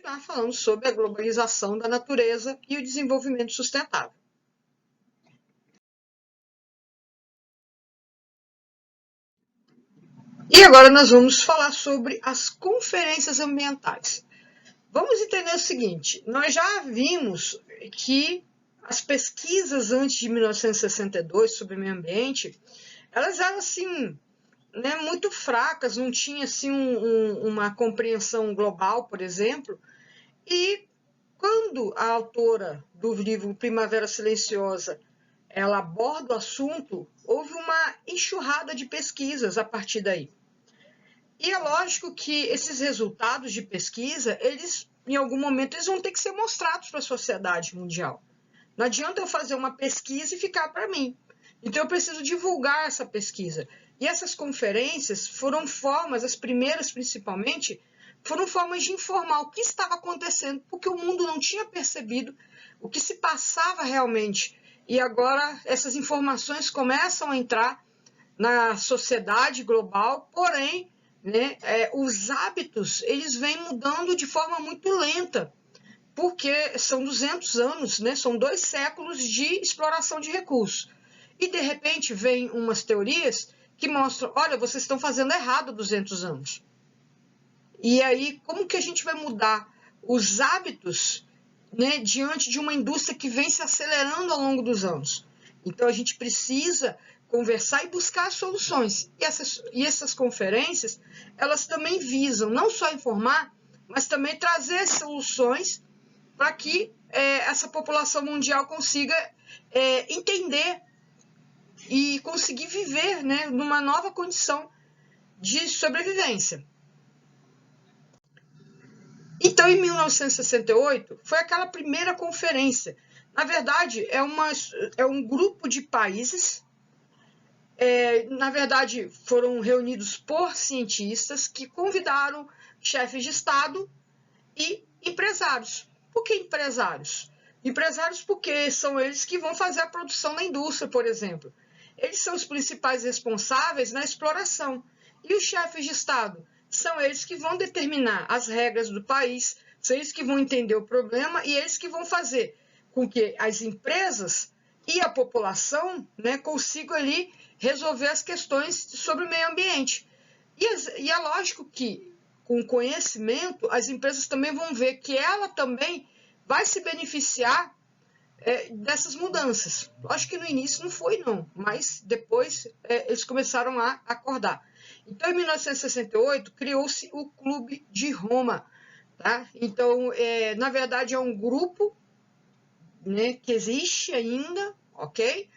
continuar falando sobre a globalização da natureza e o desenvolvimento sustentável. E agora nós vamos falar sobre as conferências ambientais. Vamos entender o seguinte, nós já vimos que as pesquisas antes de 1962 sobre meio ambiente, elas eram assim, né, muito fracas, não tinha assim uma compreensão global, por exemplo, e quando a autora do livro Primavera Silenciosa ela aborda o assunto, houve uma enxurrada de pesquisas a partir daí. E é lógico que esses resultados de pesquisa, eles, em algum momento, eles vão ter que ser mostrados para a sociedade mundial. Não adianta eu fazer uma pesquisa e ficar para mim. Então, eu preciso divulgar essa pesquisa. E essas conferências foram formas, as primeiras principalmente, foram formas de informar o que estava acontecendo, porque o mundo não tinha percebido o que se passava realmente. E agora essas informações começam a entrar na sociedade global, porém, né, os hábitos eles vêm mudando de forma muito lenta, porque são 200 anos, né, são 2 séculos de exploração de recursos. E, de repente, vem umas teorias que mostram, olha, vocês estão fazendo errado 200 anos. E aí, como que a gente vai mudar os hábitos, né, diante de uma indústria que vem se acelerando ao longo dos anos? Então, a gente precisa conversar e buscar soluções. E essas conferências, elas também visam não só informar, mas também trazer soluções para que essa população mundial consiga entender e conseguir viver, né, numa nova condição de sobrevivência. Então, em 1968, foi aquela primeira conferência. Na verdade, é um grupo de países, na verdade, foram reunidos por cientistas que convidaram chefes de Estado e empresários. Por que empresários? Empresários porque são eles que vão fazer a produção na indústria, por exemplo. Eles são os principais responsáveis na exploração. E os chefes de Estado são eles que vão determinar as regras do país, são eles que vão entender o problema e eles que vão fazer com que as empresas e a população, né, consigam ali resolver as questões sobre o meio ambiente. E é lógico que, com conhecimento, as empresas também vão ver que ela também vai se beneficiar dessas mudanças. Acho que no início não foi, não, mas depois eles começaram a acordar. Então, em 1968, criou-se o Clube de Roma. Tá? Então, na verdade, é um grupo, né, que existe ainda, ok?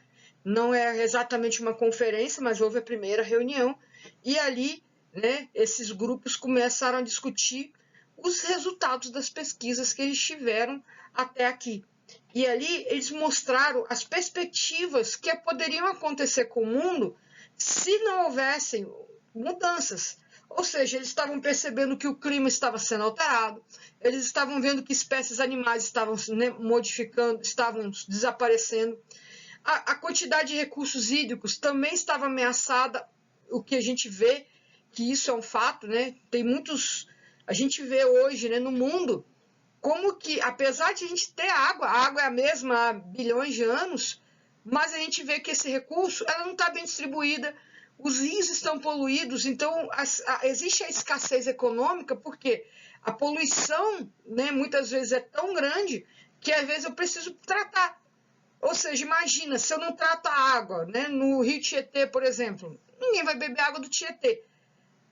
Não é exatamente uma conferência, mas houve a primeira reunião, e ali, né, esses grupos começaram a discutir os resultados das pesquisas que eles tiveram até aqui. E ali eles mostraram as perspectivas que poderiam acontecer com o mundo se não houvessem mudanças. Ou seja, eles estavam percebendo que o clima estava sendo alterado, eles estavam vendo que espécies animais estavam se modificando, estavam desaparecendo. A quantidade de recursos hídricos também estava ameaçada, o que a gente vê, que isso é um fato, né? Tem muitos... A gente vê hoje, né, no mundo, como que, apesar de a gente ter água, a água é a mesma há bilhões de anos, mas a gente vê que esse recurso ela não está bem distribuída, os rios estão poluídos, então existe a escassez econômica, porque a poluição, né, muitas vezes é tão grande que às vezes eu preciso tratar. Ou seja, imagina, se eu não trato a água, né, no Rio Tietê, por exemplo, ninguém vai beber água do Tietê.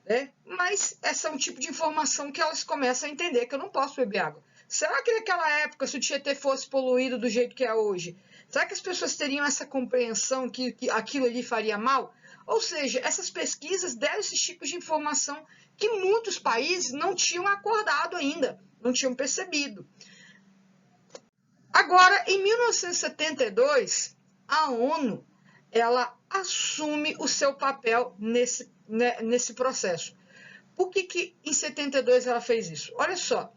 Né? Mas esse é um tipo de informação que elas começam a entender, que eu não posso beber água. Será que naquela época, se o Tietê fosse poluído do jeito que é hoje, será que as pessoas teriam essa compreensão que aquilo ali faria mal? Ou seja, essas pesquisas deram esses tipos de informação que muitos países não tinham acordado ainda, não tinham percebido. Agora, em 1972, a ONU ela assume o seu papel nesse processo. Por que em 72 ela fez isso? Olha só,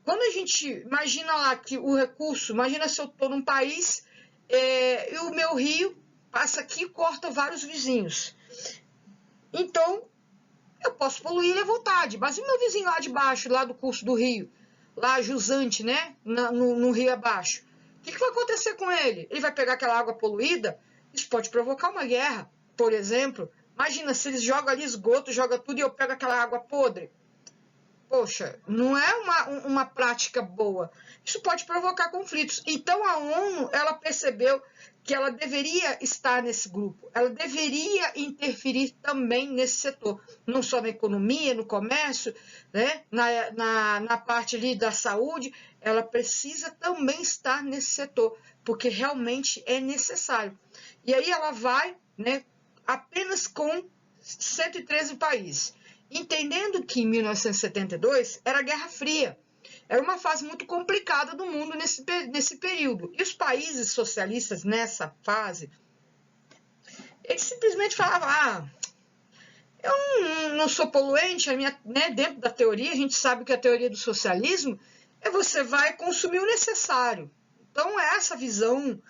quando a gente imagina lá que o recurso, imagina se eu estou num país e o meu rio passa aqui e corta vários vizinhos. Então, Eu posso poluir ele à vontade, mas e meu vizinho lá de baixo, lá do curso do rio, lá jusante, né, no rio abaixo? O que vai acontecer com ele? Ele vai pegar aquela água poluída? Isso pode provocar uma guerra, por exemplo. Imagina se eles jogam ali esgoto, jogam tudo e eu pego aquela água podre. Poxa, não é uma prática boa. Isso pode provocar conflitos. Então a ONU, ela percebeu que ela deveria estar nesse grupo, ela deveria interferir também nesse setor, não só na economia, no comércio, né? na parte ali da saúde, ela precisa também estar nesse setor, porque realmente é necessário. E aí ela vai, né, apenas com 113 países. Entendendo que em 1972 era a Guerra Fria, era uma fase muito complicada do mundo nesse período. E os países socialistas nessa fase, eles simplesmente falavam, eu não sou poluente, né, dentro da teoria, a gente sabe que a teoria do socialismo é você vai consumir o necessário. Então, essa visão,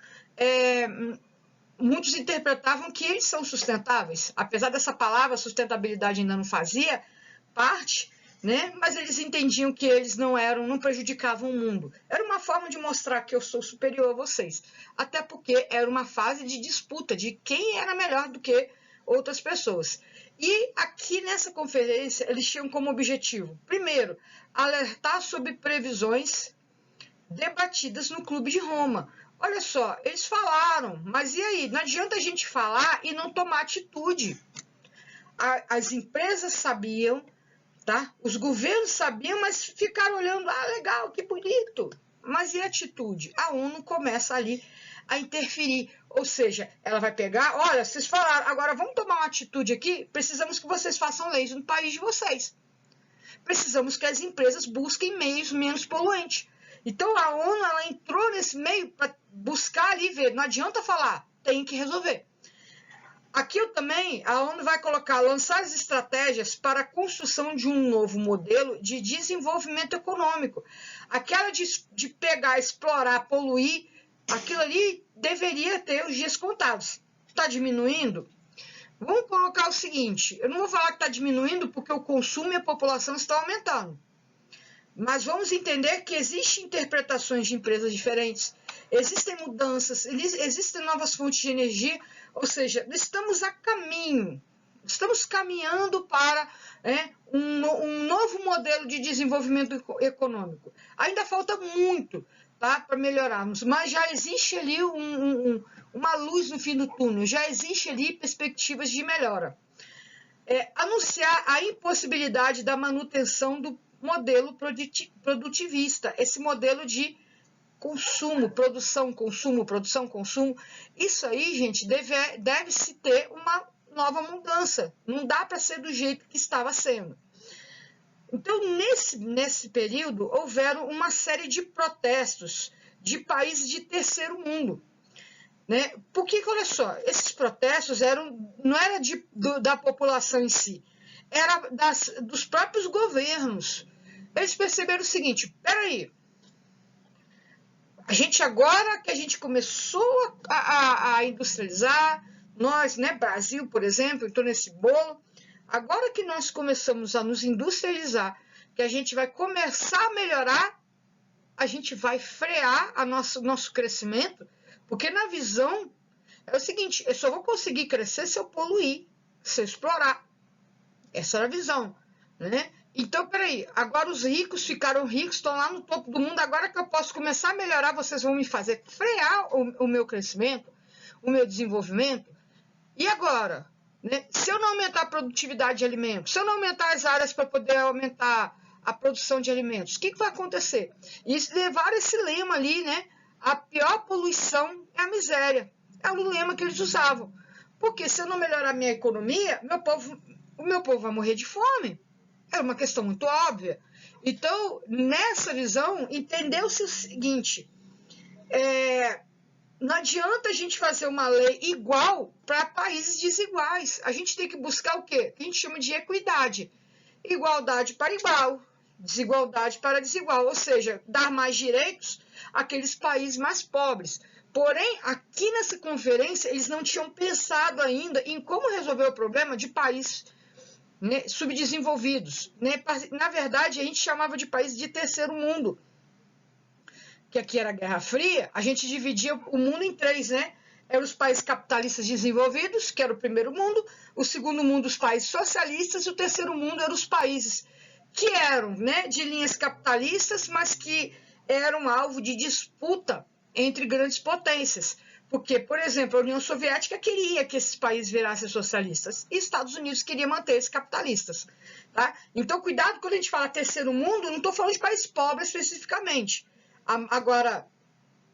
muitos interpretavam que eles são sustentáveis, apesar dessa palavra sustentabilidade ainda não fazia parte, né? Mas eles entendiam que eles não prejudicavam o mundo. Era uma forma de mostrar que eu sou superior a vocês, até porque era uma fase de disputa de quem era melhor do que outras pessoas. E aqui nessa conferência eles tinham como objetivo, primeiro, alertar sobre previsões debatidas no Clube de Roma. Olha só, eles falaram, mas e aí? Não adianta a gente falar e não tomar atitude. As empresas sabiam, tá? Os governos sabiam, mas ficaram olhando, legal, que bonito. Mas e a atitude? A ONU começa ali a interferir, ou seja, ela vai pegar, olha, vocês falaram, agora vamos tomar uma atitude aqui, precisamos que vocês façam leis no país de vocês. Precisamos que as empresas busquem meios menos poluentes. Então a ONU ela entrou nesse meio para buscar ali ver, não adianta falar, tem que resolver. Aqui também a ONU vai lançar as estratégias para a construção de um novo modelo de desenvolvimento econômico. Aquela de pegar, explorar, poluir, aquilo ali deveria ter os dias contados. Está diminuindo? Vamos colocar o seguinte, eu não vou falar que está diminuindo porque o consumo e a população estão aumentando. Mas vamos entender que existem interpretações de empresas diferentes, existem mudanças, existem novas fontes de energia, ou seja, estamos a caminho, estamos caminhando para um novo modelo de desenvolvimento econômico. Ainda falta muito, tá, para melhorarmos, mas já existe ali uma luz no fim do túnel, já existe ali perspectivas de melhora. Anunciar a impossibilidade da manutenção do modelo produtivista, esse modelo de consumo, produção, consumo, produção, consumo. Isso aí, gente, deve-se ter uma nova mudança. Não dá para ser do jeito que estava sendo. Então, nesse período, houveram uma série de protestos de países de terceiro mundo. Né? Porque, olha só, esses protestos não era da população em si, era dos próprios governos. Eles perceberam o seguinte, peraí, agora que a gente começou a industrializar, nós, né, Brasil, por exemplo, entrou nesse bolo, agora que nós começamos a nos industrializar, que a gente vai começar a melhorar, a gente vai frear nosso crescimento, porque na visão é o seguinte, eu só vou conseguir crescer se eu poluir, se eu explorar. Essa era a visão, né? Então, peraí, agora os ricos ficaram ricos, estão lá no topo do mundo, agora que eu posso começar a melhorar, vocês vão me fazer frear o meu crescimento, o meu desenvolvimento. E agora? Né? Se eu não aumentar a produtividade de alimentos, se eu não aumentar as áreas para poder aumentar a produção de alimentos, o que vai acontecer? E levaram esse lema ali, né? A pior poluição é a miséria. É o lema que eles usavam. Porque se eu não melhorar a minha economia, o meu povo vai morrer de fome. É uma questão muito óbvia. Então, nessa visão, entendeu-se o seguinte, não adianta a gente fazer uma lei igual para países desiguais. A gente tem que buscar o quê? A gente chama de equidade. Igualdade para igual, desigualdade para desigual. Ou seja, dar mais direitos àqueles países mais pobres. Porém, aqui nessa conferência, eles não tinham pensado ainda em como resolver o problema de países né, subdesenvolvidos, né? Na verdade, a gente chamava de países de terceiro mundo, que aqui era a Guerra Fria, a gente dividia o mundo em três, né? Eram os países capitalistas desenvolvidos, que era o primeiro mundo, o segundo mundo, os países socialistas, e o terceiro mundo eram os países que eram, né, de linhas capitalistas, mas que eram alvo de disputa entre grandes potências. Porque, por exemplo, a União Soviética queria que esses países virassem socialistas e Estados Unidos queria manter-se capitalistas. Tá? Então, cuidado quando a gente fala terceiro mundo, não estou falando de países pobres especificamente. Agora,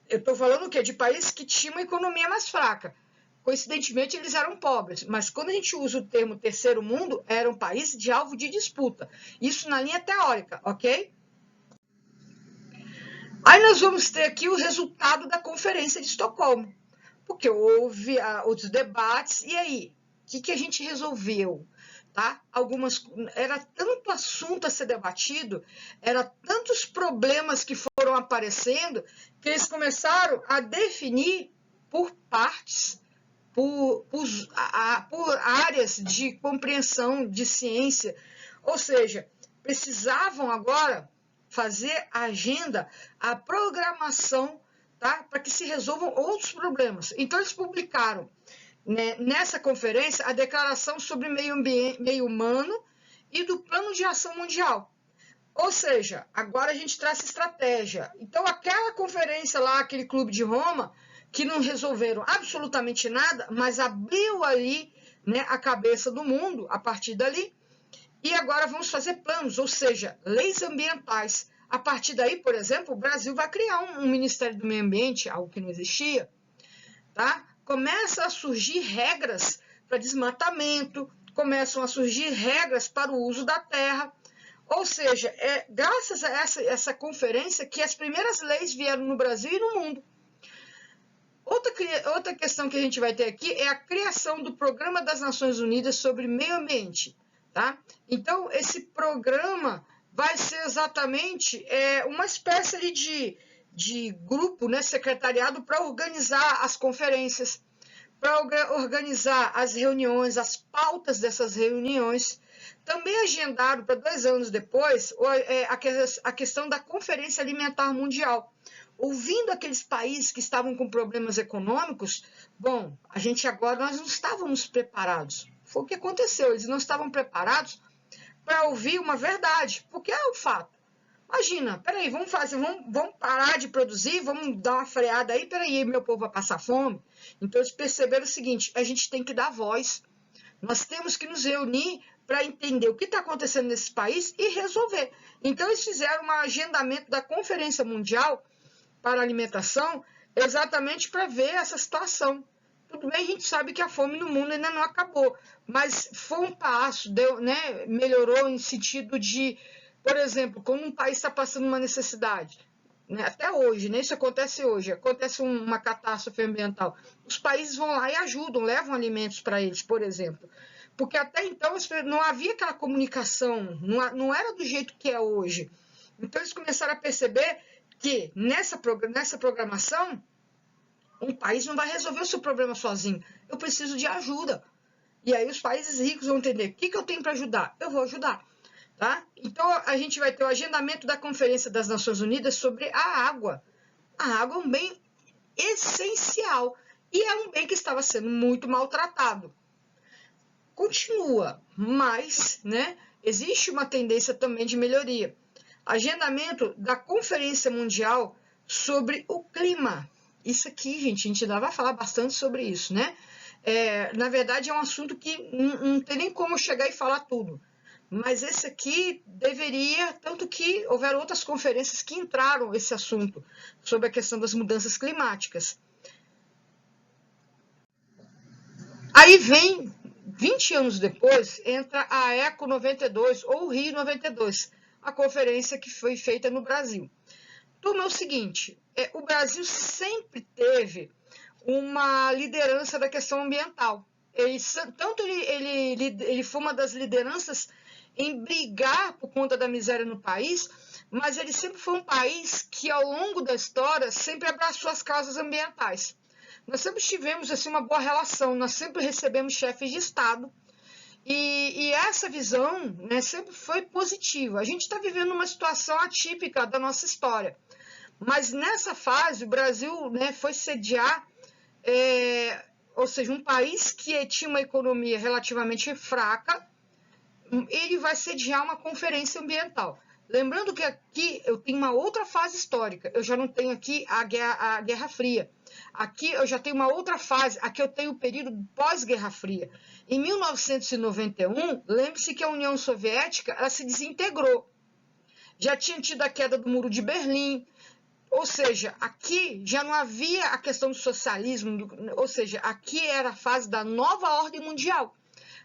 eu estou falando o quê? De países que tinham uma economia mais fraca. Coincidentemente, eles eram pobres, mas quando a gente usa o termo terceiro mundo, era um país de alvo de disputa. Isso na linha teórica, ok? Aí nós vamos ter aqui o resultado da Conferência de Estocolmo, porque houve outros debates, e aí? O que a gente resolveu? Tá? Era tanto assunto a ser debatido, era tantos problemas que foram aparecendo, que eles começaram a definir por partes, por áreas de compreensão de ciência, ou seja, precisavam agora fazer a agenda, a programação, tá? Para que se resolvam outros problemas. Então, eles publicaram, né, nessa conferência a Declaração sobre Meio Humano e do Plano de Ação Mundial. Ou seja, agora a gente traz estratégia. Então, aquela conferência lá, aquele Clube de Roma, que não resolveram absolutamente nada, mas abriu ali, né, a cabeça do mundo a partir dali. E agora vamos fazer planos, ou seja, leis ambientais. A partir daí, por exemplo, o Brasil vai criar um Ministério do Meio Ambiente, algo que não existia. Tá? Começa a surgir regras para desmatamento, começam a surgir regras para o uso da terra. Ou seja, é graças a essa conferência que as primeiras leis vieram no Brasil e no mundo. Outra questão que a gente vai ter aqui é a criação do Programa das Nações Unidas sobre Meio Ambiente. Tá? Então, esse programa vai ser exatamente uma espécie ali de grupo, né, secretariado, para organizar as conferências, para organizar as reuniões, as pautas dessas reuniões. Também agendaram para 2 anos depois a questão da Conferência Alimentar Mundial. Ouvindo aqueles países que estavam com problemas econômicos, bom, nós não estávamos preparados. Foi o que aconteceu, eles não estavam preparados para ouvir uma verdade, porque é um fato. Imagina, peraí, vamos parar de produzir, vamos dar uma freada aí, peraí, meu povo vai passar fome. Então eles perceberam o seguinte, a gente tem que dar voz, nós temos que nos reunir para entender o que está acontecendo nesse país e resolver. Então eles fizeram um agendamento da Conferência Mundial para a Alimentação exatamente para ver essa situação. Tudo bem, a gente sabe que a fome no mundo ainda não acabou, mas foi um passo, né, melhorou em sentido de, por exemplo, quando um país está passando uma necessidade, né, até hoje, né, isso acontece hoje, acontece uma catástrofe ambiental, os países vão lá e ajudam, levam alimentos para eles, por exemplo, porque até então não havia aquela comunicação, não era do jeito que é hoje. Então eles começaram a perceber que nessa programação, um país não vai resolver o seu problema sozinho. Eu preciso de ajuda. E aí os países ricos vão entender, o que eu tenho para ajudar? Eu vou ajudar. Tá? Então, a gente vai ter o agendamento da Conferência das Nações Unidas sobre a água. A água é um bem essencial e é um bem que estava sendo muito maltratado. Continua, mas, né, existe uma tendência também de melhoria. Agendamento da Conferência Mundial sobre o Clima. Isso aqui, gente, a gente ainda vai falar bastante sobre isso, né? Na verdade, é um assunto que não tem nem como chegar e falar tudo. Mas esse aqui deveria, tanto que houveram outras conferências que entraram esse assunto, sobre a questão das mudanças climáticas. Aí vem, 20 anos depois, entra a ECO 92, ou Rio 92, a conferência que foi feita no Brasil. Turma, é o seguinte, o Brasil sempre teve uma liderança da questão ambiental. Ele foi uma das lideranças em brigar por conta da miséria no país, mas ele sempre foi um país que, ao longo da história, sempre abraçou as causas ambientais. Nós sempre tivemos assim, uma boa relação, nós sempre recebemos chefes de Estado E essa visão, né, sempre foi positiva. A gente está vivendo uma situação atípica da nossa história. Mas nessa fase, o Brasil, né, foi sediar, ou seja, um país que tinha uma economia relativamente fraca, ele vai sediar uma conferência ambiental. Lembrando que aqui eu tenho uma outra fase histórica, eu já não tenho aqui a Guerra Fria. Aqui eu já tenho uma outra fase, aqui eu tenho o período pós-Guerra Fria. Em 1991, lembre-se que a União Soviética ela se desintegrou. Já tinha tido a queda do Muro de Berlim, ou seja, aqui já não havia a questão do socialismo, ou seja, aqui era a fase da nova ordem mundial.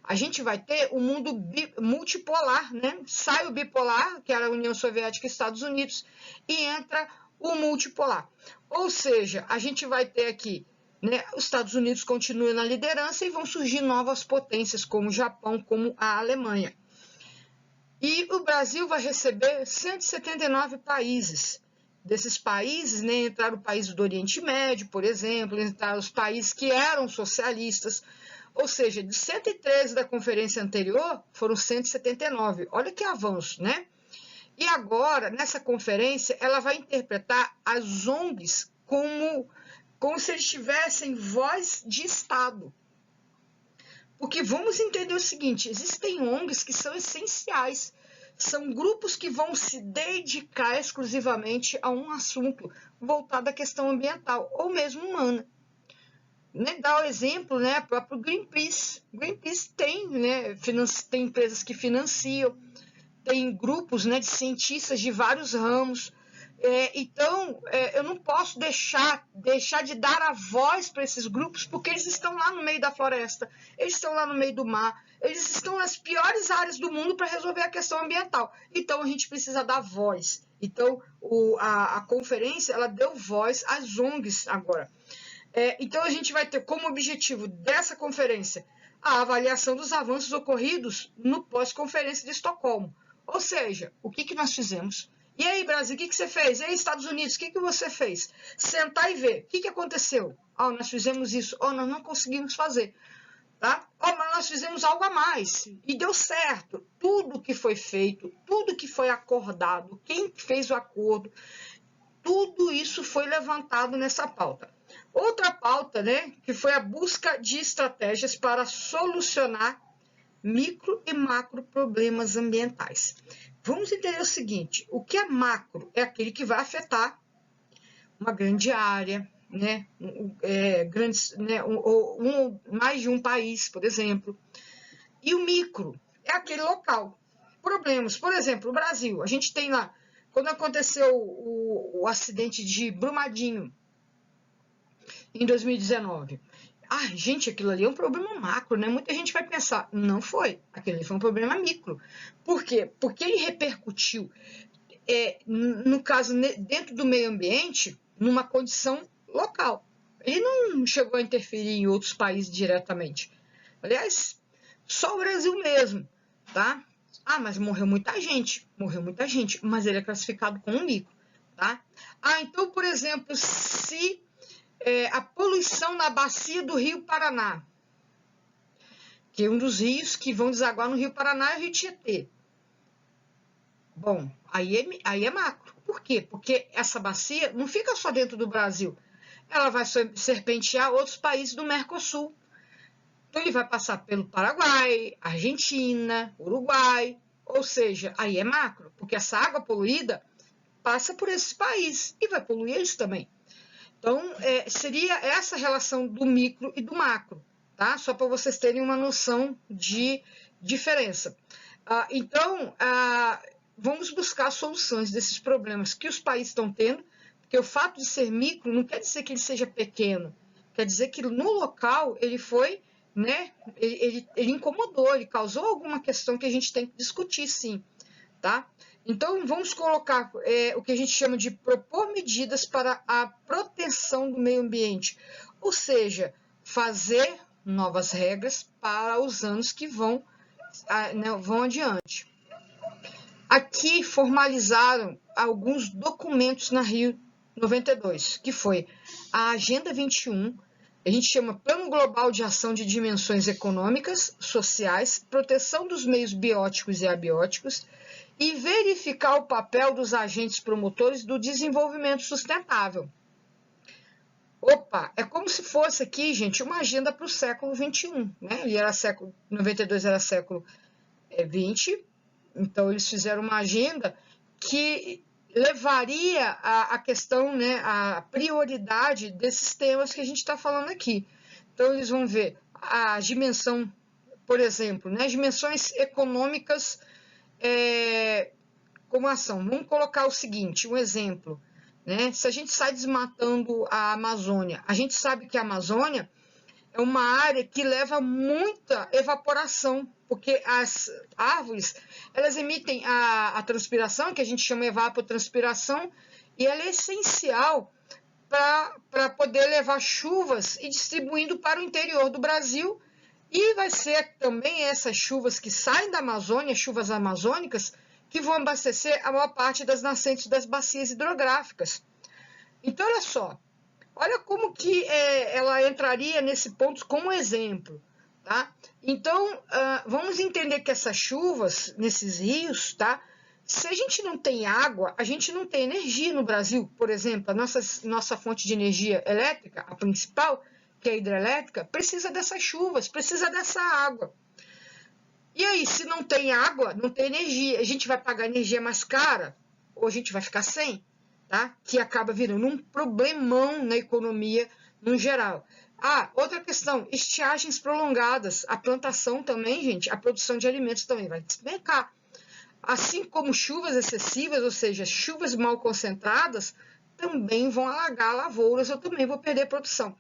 A gente vai ter um mundo multipolar, né? Sai o bipolar, que era a União Soviética e Estados Unidos, e entra o multipolar. Ou seja, a gente vai ter aqui, né, os Estados Unidos continuam na liderança e vão surgir novas potências, como o Japão, como a Alemanha. E o Brasil vai receber 179 países. Desses países, né, entraram países do Oriente Médio, por exemplo, entraram os países que eram socialistas, ou seja, de 113 da conferência anterior, foram 179. Olha que avanço, né? E agora, nessa conferência, ela vai interpretar as ONGs como se eles tivessem voz de Estado. Porque vamos entender o seguinte, existem ONGs que são essenciais, são grupos que vão se dedicar exclusivamente a um assunto voltado à questão ambiental, ou mesmo humana. Né, dá o exemplo, né, próprio Greenpeace. Greenpeace tem, né, tem empresas que financiam, tem grupos, né, de cientistas de vários ramos. Então, eu não posso deixar de dar a voz para esses grupos, porque eles estão lá no meio da floresta, eles estão lá no meio do mar, eles estão nas piores áreas do mundo para resolver a questão ambiental. Então, a gente precisa dar voz. Então, a conferência ela deu voz às ONGs agora. Então, a gente vai ter como objetivo dessa conferência a avaliação dos avanços ocorridos no pós-conferência de Estocolmo. Ou seja, o que nós fizemos? E aí, Brasil, o que você fez? E aí, Estados Unidos, o que você fez? Sentar e ver. O que aconteceu? Nós fizemos isso. Nós não conseguimos fazer. Tá? Mas nós fizemos algo a mais. E deu certo. Tudo que foi feito, tudo que foi acordado, quem fez o acordo, tudo isso foi levantado nessa pauta. Outra pauta, né, que foi a busca de estratégias para solucionar micro e macro problemas ambientais. Vamos entender o seguinte, o que é macro é aquele que vai afetar uma grande área, né, mais de um país, por exemplo. E o micro é aquele local. Problemas, por exemplo, o Brasil, a gente tem lá, quando aconteceu o acidente de Brumadinho, em 2019. Gente, aquilo ali é um problema macro, né? Muita gente vai pensar, não foi, aquilo ali foi um problema micro. Por quê? Porque ele repercutiu, no caso, dentro do meio ambiente, numa condição local. Ele não chegou a interferir em outros países diretamente. Aliás, só o Brasil mesmo, tá? Mas morreu muita gente, mas ele é classificado como micro, tá? Então, por exemplo, se a poluição na bacia do Rio Paraná, que é um dos rios que vão desaguar no Rio Paraná é o Rio Tietê. Bom, aí é macro. Por quê? Porque essa bacia não fica só dentro do Brasil. Ela vai serpentear outros países do Mercosul. Então, ele vai passar pelo Paraguai, Argentina, Uruguai. Ou seja, aí é macro, porque essa água poluída passa por esses países e vai poluir eles também. Então, seria essa relação do micro e do macro, tá? Só para vocês terem uma noção de diferença. Então, vamos buscar soluções desses problemas que os países estão tendo, porque o fato de ser micro não quer dizer que ele seja pequeno, quer dizer que no local ele foi, né? Ele incomodou, ele causou alguma questão que a gente tem que discutir, sim, tá? Então, vamos colocar o que a gente chama de propor medidas para a proteção do meio ambiente, ou seja, fazer novas regras para os anos que vão adiante. Aqui formalizaram alguns documentos na Rio 92, que foi a Agenda 21, a gente chama Plano Global de Ação de Dimensões Econômicas, Sociais, Proteção dos Meios Bióticos e Abióticos, e verificar o papel dos agentes promotores do desenvolvimento sustentável. Opa, é como se fosse aqui, gente, uma agenda para o século XXI, né? Ele era século 92, era século XX, então eles fizeram uma agenda que levaria a questão, né, a prioridade desses temas que a gente está falando aqui. Então eles vão ver a dimensão, por exemplo, né, as dimensões econômicas como ação. Vamos colocar o seguinte, um exemplo, né? Se a gente sai desmatando a Amazônia, a gente sabe que a Amazônia é uma área que leva muita evaporação, porque as árvores, elas emitem a transpiração, que a gente chama evapotranspiração, e ela é essencial para poder levar chuvas e distribuindo para o interior do Brasil, e vai ser também essas chuvas que saem da Amazônia, chuvas amazônicas, que vão abastecer a maior parte das nascentes das bacias hidrográficas. Então, olha só, olha como que ela entraria nesse ponto como exemplo, tá? Então, vamos entender que essas chuvas, nesses rios, tá? Se a gente não tem água, a gente não tem energia no Brasil. Por exemplo, a nossa fonte de energia elétrica, a principal, que é a hidrelétrica, precisa dessas chuvas, precisa dessa água. E aí, se não tem água, não tem energia, a gente vai pagar energia mais cara ou a gente vai ficar sem, tá? Que acaba virando um problemão na economia no geral. Outra questão, estiagens prolongadas, a plantação também, gente, a produção de alimentos também vai despencar. Assim como chuvas excessivas, ou seja, chuvas mal concentradas, também vão alagar lavouras, eu também vou perder produção.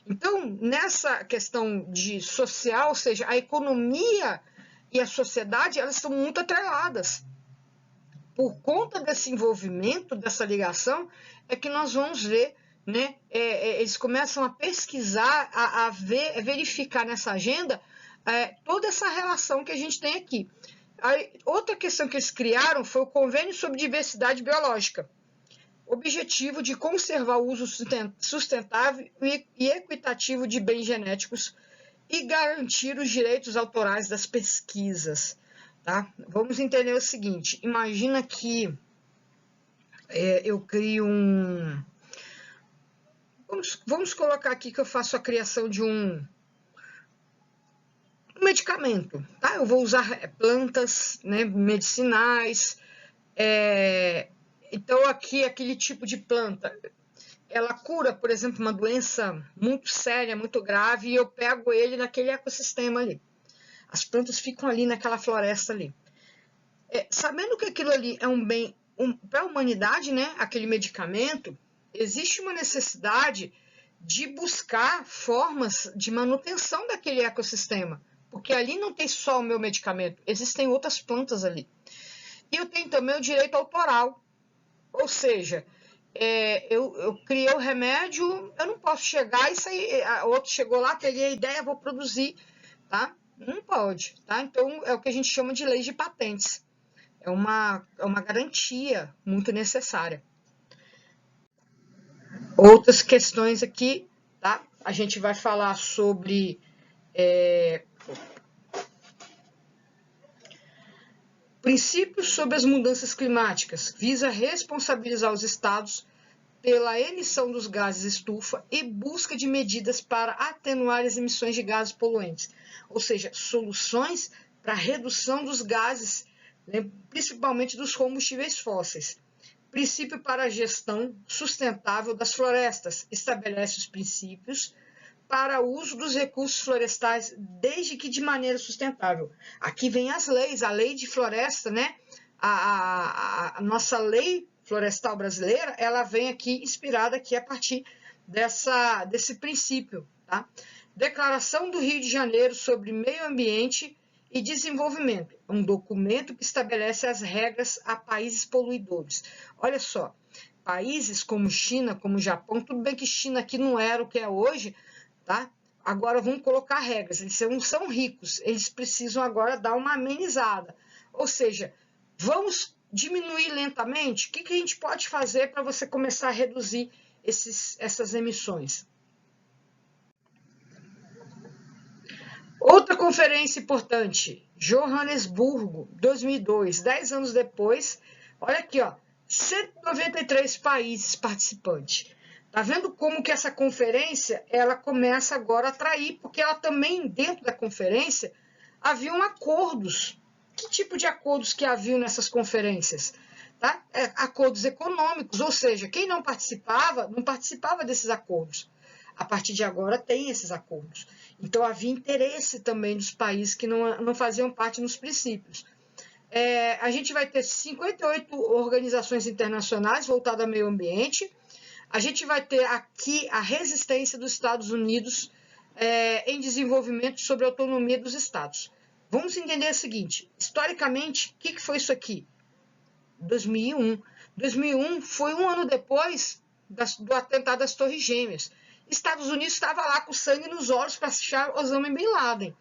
Então, nessa questão de social, ou seja, a economia e a sociedade, elas estão muito atreladas. Por conta desse envolvimento, dessa ligação, é que nós vamos ver, né? Eles começam a pesquisar, a verificar nessa agenda toda essa relação que a gente tem aqui. Outra questão que eles criaram foi o Convênio sobre Diversidade Biológica, objetivo de conservar o uso sustentável e equitativo de bens genéticos e garantir os direitos autorais das pesquisas. Tá? Vamos entender o seguinte, imagina que eu crio Vamos colocar aqui que eu faço a criação de um medicamento, tá? Eu vou usar plantas, né, medicinais, então aqui aquele tipo de planta, ela cura, por exemplo, uma doença muito séria, muito grave, e eu pego ele naquele ecossistema ali. As plantas ficam ali naquela floresta ali. Sabendo que aquilo ali é um bem para a humanidade, né? Aquele medicamento, existe uma necessidade de buscar formas de manutenção daquele ecossistema, porque ali não tem só o meu medicamento, existem outras plantas ali. E eu tenho também o direito autoral, ou seja, eu criei o remédio, eu não posso chegar e sair, outro chegou lá, teria a ideia, vou produzir, tá? Não pode, tá? Então, é o que a gente chama de lei de patentes. É uma garantia muito necessária. Outras questões aqui, tá? A gente vai falar sobre princípios sobre as mudanças climáticas, visa responsabilizar os estados pela emissão dos gases estufa e busca de medidas para atenuar as emissões de gases poluentes, ou seja, soluções para a redução dos gases, né, principalmente dos combustíveis fósseis. Princípio para a gestão sustentável das florestas, estabelece os princípios para o uso dos recursos florestais, desde que de maneira sustentável. Aqui vem as leis, a lei de floresta, né? A nossa lei florestal brasileira, ela vem aqui inspirada aqui a partir desse princípio, tá? Declaração do Rio de Janeiro sobre Meio Ambiente e Desenvolvimento, um documento que estabelece as regras a países poluidores. Olha só, países como China, como Japão, tudo bem que China aqui não era o que é hoje, tá? Agora vamos colocar regras, eles são ricos, eles precisam agora dar uma amenizada, ou seja, vamos diminuir lentamente. O que a gente pode fazer para você começar a reduzir essas emissões? Outra conferência importante, Joanesburgo, 2002, 10 anos depois, olha aqui, ó, 193 países participantes. Tá vendo como que essa conferência, ela começa agora a atrair, porque ela também, dentro da conferência, haviam acordos. Que tipo de acordos que haviam nessas conferências? Tá? Acordos econômicos, ou seja, quem não participava desses acordos. A partir de agora tem esses acordos. Então havia interesse também dos países que não faziam parte nos princípios. A gente vai ter 58 organizações internacionais voltadas ao meio ambiente. A gente vai ter aqui a resistência dos Estados Unidos em desenvolvimento sobre a autonomia dos estados. Vamos entender o seguinte, historicamente, o que foi isso aqui? 2001. 2001 foi um ano depois do atentado das Torres Gêmeas. Estados Unidos estava lá com sangue nos olhos para achar Osama Bin Laden.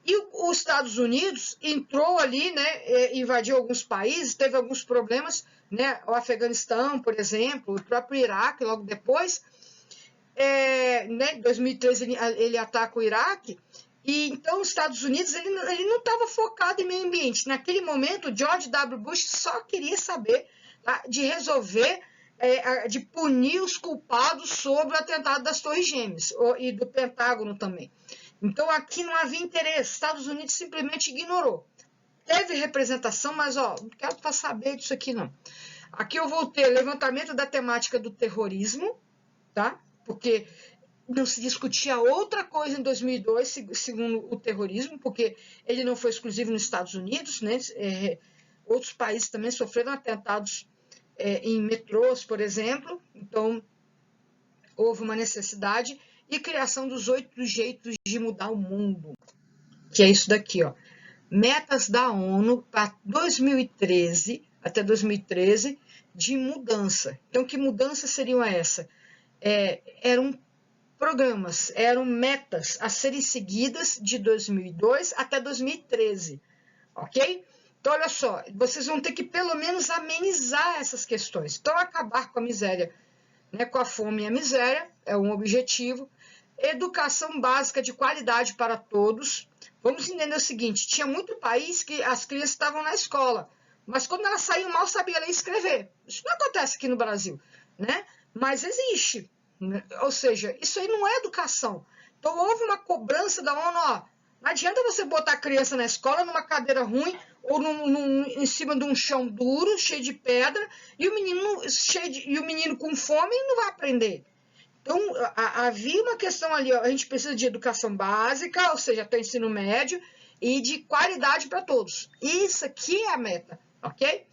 E os Estados Unidos entrou ali, né, invadiu alguns países, teve alguns problemas, né, o Afeganistão, por exemplo, o próprio Iraque, logo depois. Em 2013 ele ataca o Iraque. E então os Estados Unidos ele não estava focado em meio ambiente. Naquele momento, George W. Bush só queria saber, tá, de resolver, de punir os culpados sobre o atentado das Torres Gêmeas e do Pentágono também. Então aqui não havia interesse, Estados Unidos simplesmente ignorou. Teve representação, mas não quero saber disso aqui não. Aqui eu vou ter levantamento da temática do terrorismo, tá? Porque não se discutia outra coisa em 2002, segundo o terrorismo, porque ele não foi exclusivo nos Estados Unidos, né? Outros países também sofreram atentados em metrôs, por exemplo, então houve uma necessidade e criação dos 8 jeitos de mudar o mundo, que é isso daqui, ó. Metas da ONU para 2013, até 2013, de mudança. Então, que mudança seriam essa? Eram programas, eram metas a serem seguidas de 2002 até 2013, ok? Então, olha só, vocês vão ter que pelo menos amenizar essas questões. Então, acabar com a miséria, né, com a fome e a miséria, é um objetivo. Educação básica de qualidade para todos. Vamos entender o seguinte, tinha muito país que as crianças estavam na escola, mas quando elas saíam mal, sabiam ler e escrever. Isso não acontece aqui no Brasil, né? Mas existe. Ou seja, isso aí não é educação. Então, houve uma cobrança da ONU, não adianta você botar a criança na escola numa cadeira ruim ou em cima de um chão duro, cheio de pedra, e o menino com fome não vai aprender. Então, havia uma questão ali, a gente precisa de educação básica, ou seja, até o ensino médio, e de qualidade para todos. Isso aqui é a meta, ok?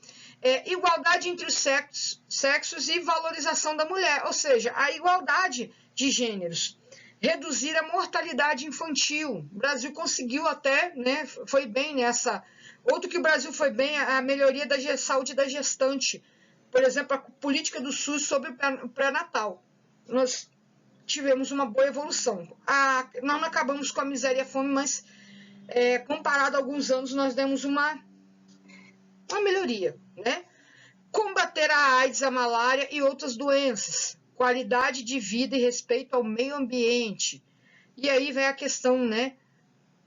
Igualdade entre os sexos e valorização da mulher, ou seja, a igualdade de gêneros. Reduzir a mortalidade infantil. O Brasil conseguiu até, né, foi bem nessa. Outro que o Brasil foi bem, a melhoria da saúde da gestante. Por exemplo, a política do SUS sobre o pré-natal. Nós tivemos uma boa evolução. Nós não acabamos com a miséria e a fome, mas comparado a alguns anos, nós demos uma melhoria, né? Combater a AIDS, a malária e outras doenças. Qualidade de vida e respeito ao meio ambiente. E aí vem a questão, né?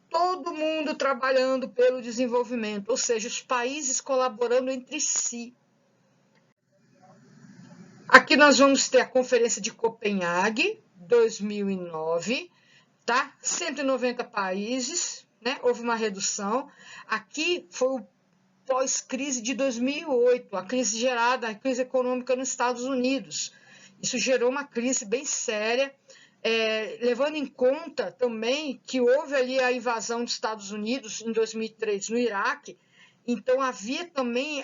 Todo mundo trabalhando pelo desenvolvimento, ou seja, os países colaborando entre si. Aqui nós vamos ter a Conferência de Copenhague, 2009, tá? 190 países, né? Houve uma redução. Aqui foi o pós-crise de 2008, a crise gerada, a crise econômica nos Estados Unidos. Isso gerou uma crise bem séria, levando em conta também que houve ali a invasão dos Estados Unidos em 2003 no Iraque, então havia também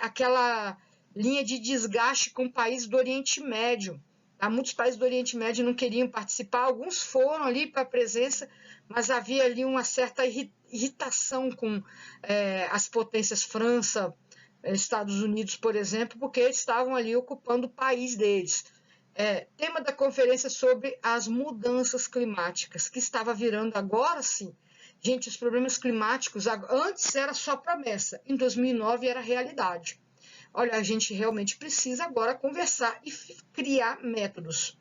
aquela linha de desgaste com países do Oriente Médio. Muitos países do Oriente Médio não queriam participar, alguns foram ali para a presença, mas havia ali uma certa irritação com as potências França, Estados Unidos, por exemplo, porque eles estavam ali ocupando o país deles. Tema da conferência sobre as mudanças climáticas, que estava virando agora sim. Gente, os problemas climáticos, antes era só promessa, em 2009 era realidade. Olha, a gente realmente precisa agora conversar e criar métodos.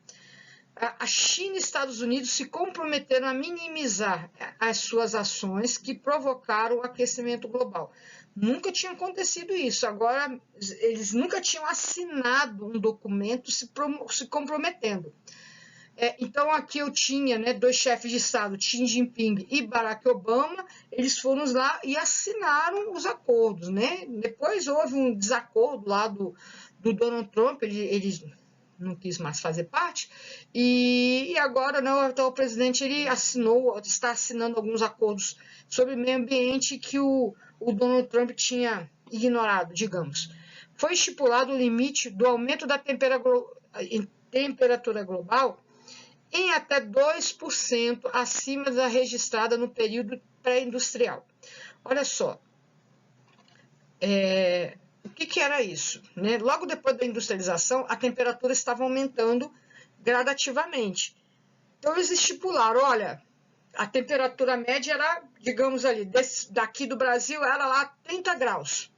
a China e Estados Unidos se comprometeram a minimizar as suas ações que provocaram o aquecimento global. Nunca tinha acontecido isso. Agora, eles nunca tinham assinado um documento se comprometendo. Então, aqui eu tinha, né, dois chefes de Estado, Xi Jinping e Barack Obama, eles foram lá e assinaram os acordos. Né? Depois houve um desacordo lá do Donald Trump, ele não quis mais fazer parte, e agora não, então, o presidente ele está assinando alguns acordos sobre meio ambiente que o Donald Trump tinha ignorado, digamos. Foi estipulado o limite do aumento da temperatura global em até 2% acima da registrada no período pré-industrial. Olha só, o que era isso? Né? Logo depois da industrialização, a temperatura estava aumentando gradativamente. Então, eles estipularam, olha, a temperatura média era, digamos ali, daqui do Brasil, era lá 30 graus.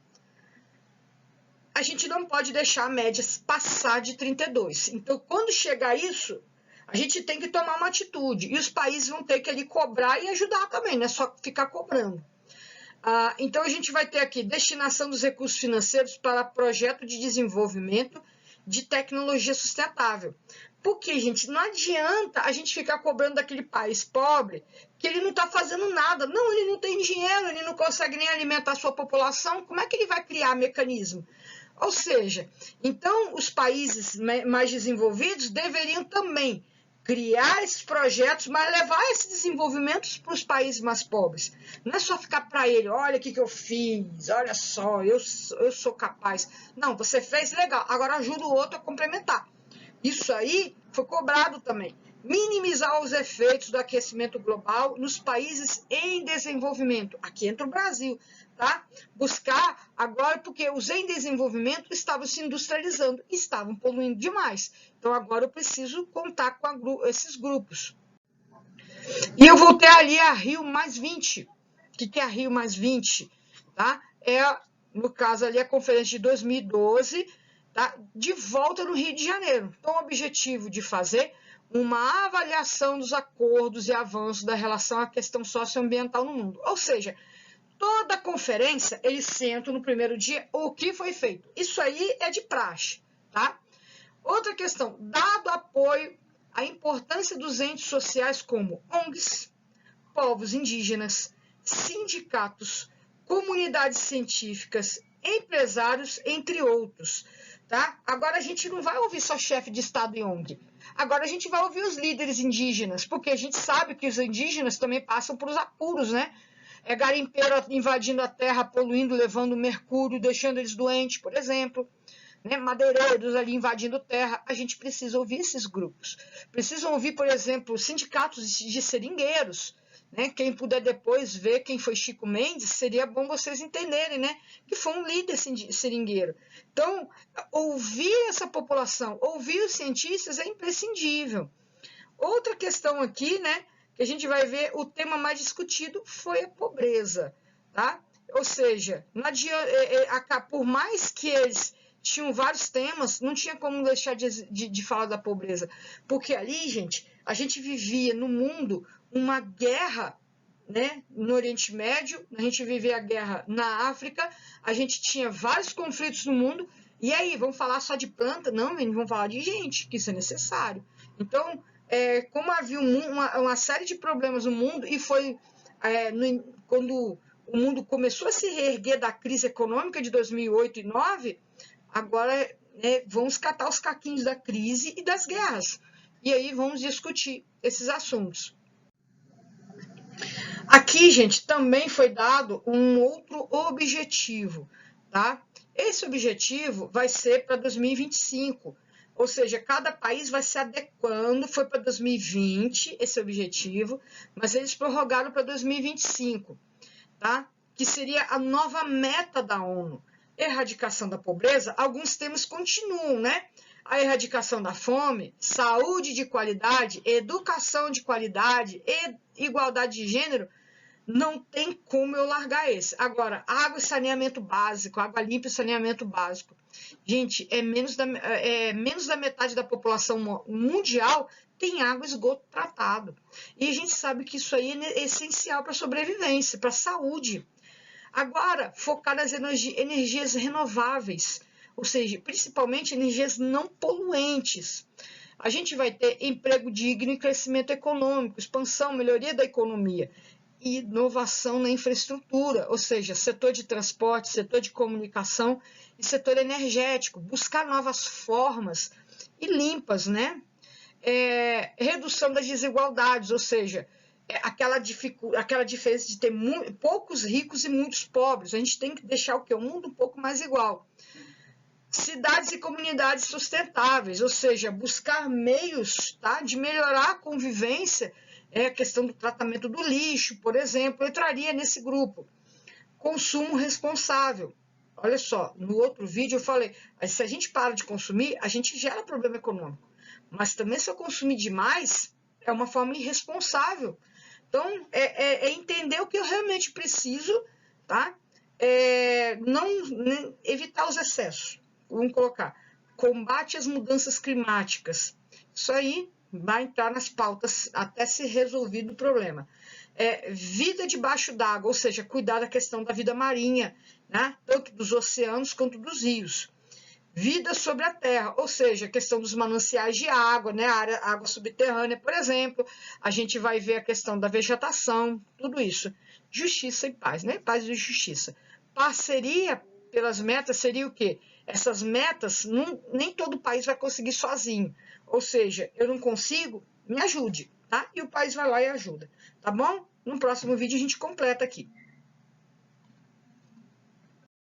A gente não pode deixar a média passar de 32. Então, quando chegar isso, a gente tem que tomar uma atitude. E os países vão ter que ali cobrar e ajudar também, não é só ficar cobrando. Então, a gente vai ter aqui destinação dos recursos financeiros para projeto de desenvolvimento de tecnologia sustentável. Porque, gente, não adianta a gente ficar cobrando daquele país pobre que ele não está fazendo nada. Não, ele não tem dinheiro, ele não consegue nem alimentar a sua população. Como é que ele vai criar mecanismo? Ou seja, então os países mais desenvolvidos deveriam também criar esses projetos, mas levar esses desenvolvimentos para os países mais pobres. Não é só ficar para ele, olha o que eu fiz, olha só, eu sou capaz. Não, você fez, legal, agora ajuda o outro a complementar. Isso aí foi cobrado também. Minimizar os efeitos do aquecimento global nos países em desenvolvimento. Aqui entra o Brasil, tá? Buscar agora, porque os em desenvolvimento estavam se industrializando, estavam poluindo demais. Então, agora eu preciso contar com esses grupos. E eu voltei ali a Rio Mais 20. O que é a Rio Mais 20? Tá? No caso ali, a conferência de 2012, tá? De volta no Rio de Janeiro. Então, o objetivo de fazer uma avaliação dos acordos e avanços da relação à questão socioambiental no mundo. Ou seja, toda a conferência, eles sentam no primeiro dia o que foi feito. Isso aí é de praxe, tá? Outra questão, dado apoio à importância dos entes sociais como ONGs, povos indígenas, sindicatos, comunidades científicas, empresários, entre outros, tá? Agora a gente não vai ouvir só chefe de Estado e ONG. Agora a gente vai ouvir os líderes indígenas, porque a gente sabe que os indígenas também passam por os apuros, né? Garimpeiro invadindo a terra, poluindo, levando mercúrio, deixando eles doentes, por exemplo. Né? Madeireiros ali invadindo terra. A gente precisa ouvir esses grupos. Precisam ouvir, por exemplo, sindicatos de seringueiros. Né? Quem puder depois ver quem foi Chico Mendes, seria bom vocês entenderem, né? Que foi um líder seringueiro. Então, ouvir essa população, ouvir os cientistas é imprescindível. Outra questão aqui, né? Que a gente vai ver, o tema mais discutido foi a pobreza, tá? Ou seja, não adianta, por mais que eles tinham vários temas, não tinha como deixar de falar da pobreza, porque ali, gente, a gente vivia no mundo uma guerra, né? No Oriente Médio, a gente vivia a guerra na África, a gente tinha vários conflitos no mundo, e aí, vamos falar só de planta? Não, vamos falar de gente, que isso é necessário. Então, como havia uma série de problemas no mundo, e foi quando o mundo começou a se reerguer da crise econômica de 2008 e 2009, agora vamos catar os caquinhos da crise e das guerras. E aí vamos discutir esses assuntos. Aqui, gente, também foi dado um outro objetivo, tá? Esse objetivo vai ser para 2025. Ou seja, cada país vai se adequando, foi para 2020 esse objetivo, mas eles prorrogaram para 2025, tá? Que seria a nova meta da ONU. Erradicação da pobreza, alguns temas continuam, né? A erradicação da fome, saúde de qualidade, educação de qualidade e igualdade de gênero, não tem como eu largar esse. Agora, água e saneamento básico, água limpa e saneamento básico. Gente, menos da metade da população mundial tem água e esgoto tratado. E a gente sabe que isso aí é essencial para a sobrevivência, para a saúde. Agora, focar nas energias renováveis, ou seja, principalmente energias não poluentes. A gente vai ter emprego digno e crescimento econômico, expansão, melhoria da economia, e inovação na infraestrutura, ou seja, setor de transporte, setor de comunicação e setor energético, buscar novas formas e limpas, né? Redução das desigualdades, ou seja, aquela diferença de ter poucos ricos e muitos pobres. A gente tem que deixar o quê? O mundo um pouco mais igual. Cidades e comunidades sustentáveis, ou seja, buscar meios, tá, de melhorar a convivência, a questão do tratamento do lixo, por exemplo, entraria nesse grupo. Consumo responsável. Olha só, no outro vídeo eu falei, se a gente para de consumir, a gente gera problema econômico. Mas também se eu consumir demais, é uma forma irresponsável. Então, entender o que eu realmente preciso, tá? Evitar os excessos. Vamos colocar, combate às mudanças climáticas. Isso aí vai entrar nas pautas até ser resolvido o problema. Vida debaixo d'água, ou seja, cuidar da questão da vida marinha, né? Tanto dos oceanos quanto dos rios. Vida sobre a terra, ou seja, a questão dos mananciais de água, né? Água subterrânea, por exemplo. A gente vai ver a questão da vegetação, tudo isso. Justiça e paz, né? Paz e justiça. Parceria pelas metas seria o quê? Essas metas, nem todo país vai conseguir sozinho. Ou seja, eu não consigo, me ajude, tá? E o país vai lá e ajuda, tá bom? No próximo vídeo a gente completa aqui.